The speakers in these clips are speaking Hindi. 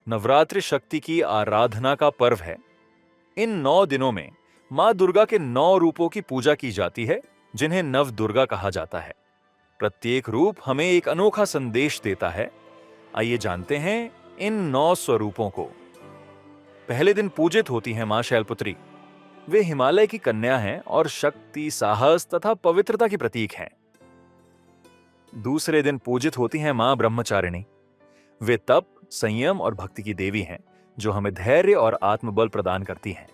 नवरात्रि शक्ति की आराधना का पर्व है। इन 9 दिनों में माँ दुर्गा के 9 रूपों की पूजा की जाती है, जिन्हें नव दुर्गा कहा जाता है। प्रत्येक रूप हमें एक अनोखा संदेश देता है। आइए जानते हैं इन 9 स्वरूपों को। पहले दिन पूजित होती हैं माँ शैलपुत्री। वे हिमालय की कन्या हैं और शक्ति, साहस तथा पवित्रता की प्रतीक हैं। दूसरे दिन पूजित होती हैं माँ ब्रह्मचारिणी। वे तप, संयम और भक्ति की देवी हैं, जो हमें धैर्य और आत्मबल प्रदान करती हैं।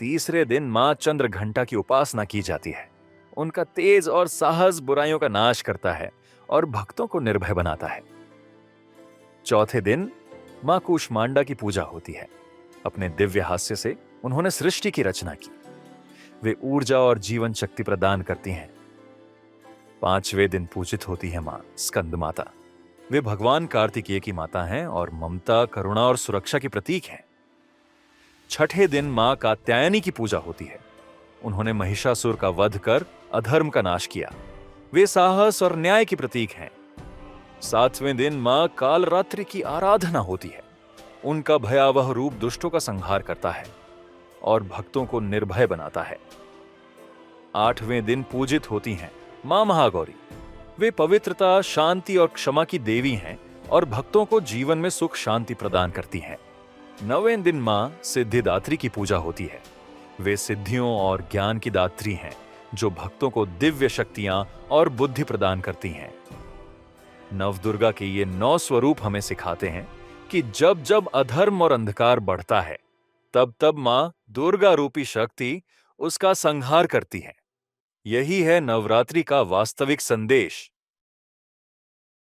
तीसरे दिन माँ चंद्रघंटा की उपासना की जाती है। उनका तेज और साहस बुराइयों का नाश करता है और भक्तों को निर्भय बनाता है। चौथे दिन माँ कूष्मांडा की पूजा होती है। अपने दिव्य हास्य से उन्होंने सृष्टि की रचना की। वे ऊर्जा और जीवन शक्ति प्रदान करती हैं। पांचवें दिन पूजित होती है माँ स्कंद माता। वे भगवान कार्तिकेय की माता हैं और ममता, करुणा और सुरक्षा की प्रतीक हैं। छठे दिन माँ कात्यायनी की पूजा होती है। उन्होंने महिषासुर का वध कर अधर्म का नाश किया। वे साहस और न्याय की प्रतीक हैं। सातवें दिन माँ कालरात्रि की आराधना होती है। उनका भयावह रूप दुष्टों का संहार करता है और भक्तों को निर्भय बनाता है। आठवें दिन पूजित होती हैं माँ महागौरी। वे पवित्रता, शांति और क्षमा की देवी हैं और भक्तों को जीवन में सुख शांति प्रदान करती हैं। नवें दिन माँ सिद्धिदात्री की पूजा होती है। वे सिद्धियों और ज्ञान की दात्री हैं, जो भक्तों को दिव्य शक्तियां और बुद्धि प्रदान करती हैं। नवदुर्गा के ये 9 स्वरूप हमें सिखाते हैं कि जब जब अधर्म और अंधकार बढ़ता है, तब तब माँ दुर्गा रूपी शक्ति उसका संहार करती है। यही है नवरात्रि का वास्तविक संदेश।